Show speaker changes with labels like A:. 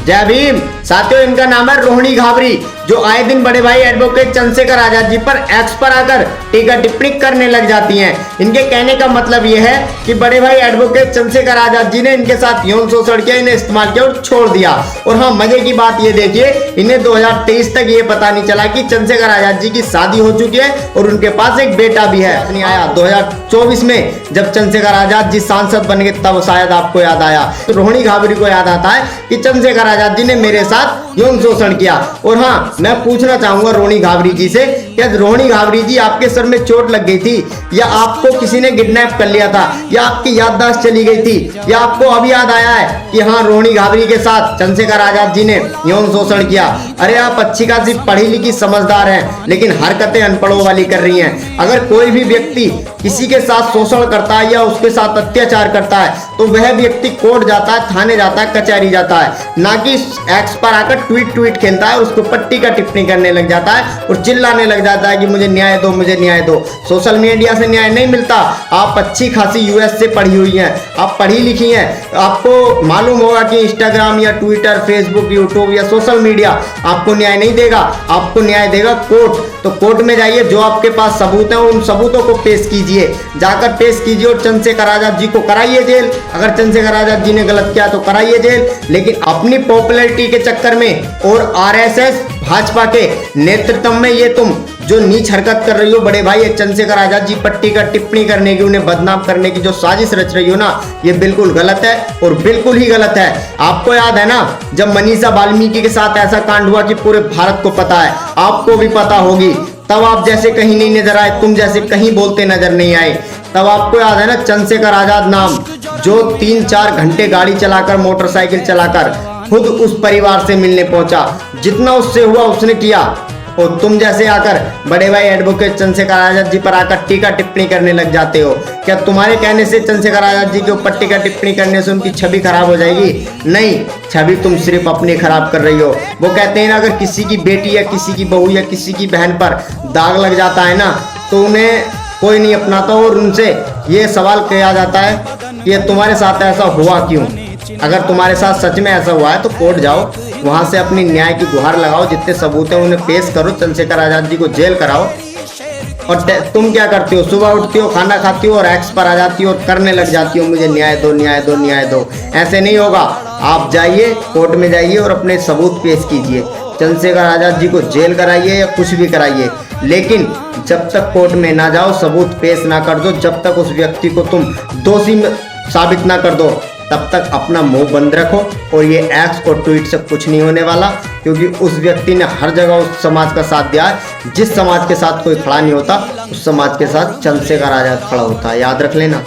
A: जय भीम। साथियों, इनका नाम है रोहिणी घाबरी, जो आए दिन बड़े भाई एडवोकेट चंद्रशेखर आजाद जी पर एक्स पर आकर टीका टिप्पणी करने लग जाती हैं। इनके कहने का मतलब यह है कि बड़े भाई एडवोकेट चंद्रशेखर आजाद जी ने इनके साथ यौन शोषण किया, इन्हें इस्तेमाल किया और छोड़ दिया। और हाँ, मजे की बात ये देखिए, इन्हें 2023 तक ये पता नहीं चला कि चंद्रशेखर आजाद जी की शादी हो चुकी है और उनके पास एक बेटा भी है। नहीं आया 2024 में जब चंद्रशेखर आजाद जी सांसद बन गए, तब शायद आपको याद आया, तो रोहिणी घाबरी को याद आता है कि चंद्रशेखर आजाद जी ने मेरे साथ यौन शोषण किया। और हाँ, मैं पूछना चाहूंगा रोहिणी घाबरी जी से, क्या रोहिणी घाबरी जी आपके सर में चोट लग गई थी, या आपको किसी ने किडनैप कर लिया था, या आपकी याददाश्त चली गई थी, या आपको अभी याद आया है कि हाँ, रोहिणी घाबरी के साथ चंद्रशेखर आजाद जी ने यौन शोषण किया? अरे आप अच्छी खासी पढ़ी लिखी समझदार हैं, लेकिन हरकतें अनपढ़ों वाली कर रही हैं। अगर कोई भी व्यक्ति किसी के साथ शोषण करता है या उसके साथ अत्याचार करता है, तो वह व्यक्ति कोर्ट जाता है, थाने जाता है, कचहरी जाता है, ना कि एक्स पर आकर ट्वीट खेलता है और उसको पट्टी का टिप्पणी करने लग जाता है और चिल्लाने लग जाता है कि मुझे न्याय दो, मुझे न्याय दो। सोशल मीडिया से न्याय नहीं मिलता। आप अच्छी खासी यूएस से पढ़ी हुई हैं, आप पढ़ी लिखी हैं, आपको मालूम होगा कि इंस्टाग्राम या ट्विटर, फेसबुक, यूट्यूब या सोशल मीडिया आपको न्याय नहीं देगा, आपको न्याय देगा कोर्ट। तो कोर्ट में जाइए, जो आपके पास सबूत है उन सबूतों को पेश कीजिए, जाकर पेश कीजिए और चंद्रशेखर आजाद जी को कराइए जेल। अगर चंद्रशेखर आजाद जी ने गलत किया तो कराइए जेल, लेकिन अपनी पॉपुलैरिटी के चक्कर में और आरएसएस भाजपा के नेतृत्व में ये तुम जो नीच हरकत कर रही हो बड़े भाई चंद्रशेखर आजाद जी पट्टी का टिप्पणी करने की, उन्हें बदनाम करने की जो साजिश रच रही हो ना, ये बिल्कुल गलत है और बिल्कुल ही गलत है। आपको याद है ना, जब मनीषा वाल्मीकि के साथ ऐसा कांड हुआ कि पूरे भारत को पता है, आपको भी पता होगी, तब आप जैसे कहीं नहीं नजर आए, तुम जैसे कहीं बोलते नजर नहीं आए। तब आपको याद है ना, चंद्रशेखर आजाद नाम जो 3-4 घंटे गाड़ी चलाकर, मोटरसाइकिल चलाकर खुद उस परिवार से मिलने पहुंचा, जितना उससे हुआ उसने किया। और तुम जैसे आकर बड़े भाई एडवोकेट चंद्रशेखर आजाद जी पर आकर टीका टिप्पणी करने लग जाते हो। क्या तुम्हारे कहने से चंद्रशेखर आजाद जी के ऊपर टीका टिप्पणी करने से उनकी छवि खराब हो जाएगी? नहीं, छवि तुम सिर्फ अपनी खराब कर रही हो। वो कहते हैं ना, अगर किसी की बेटी या किसी की बहू या किसी की बहन पर दाग लग जाता है ना, तो उन्हें कोई नहीं अपनाता और उनसे ये सवाल किया जाता है कि ये तुम्हारे साथ ऐसा हुआ क्यों? अगर तुम्हारे साथ सच में ऐसा हुआ है तो कोर्ट जाओ, वहां से अपनी न्याय की गुहार लगाओ, जितने सबूत हैं उन्हें पेश करो, चंद्रशेखर आजाद जी को जेल कराओ। और तुम क्या करती हो? सुबह उठती हो, खाना खाती हो और एक्स पर आ जाती हो और करने लग जाती हो मुझे न्याय दो, न्याय दो, न्याय दो। ऐसे नहीं होगा। आप जाइए, कोर्ट में जाइए और अपने सबूत पेश कीजिए, चंद्रशेखर आजाद जी को जेल कराइए या कुछ भी कराइए, लेकिन जब तक कोर्ट में ना जाओ, सबूत पेश ना कर दो, जब तक उस व्यक्ति को तुम दोषी साबित ना कर दो, तब तक अपना मुंह बंद रखो। और ये एक्स और ट्वीट से कुछ नहीं होने वाला, क्योंकि उस व्यक्ति ने हर जगह उस समाज का साथ दिया है। जिस समाज के साथ कोई खड़ा नहीं होता, उस समाज के साथ चंद्रशेखर आजाद खड़ा होता है, याद रख लेना।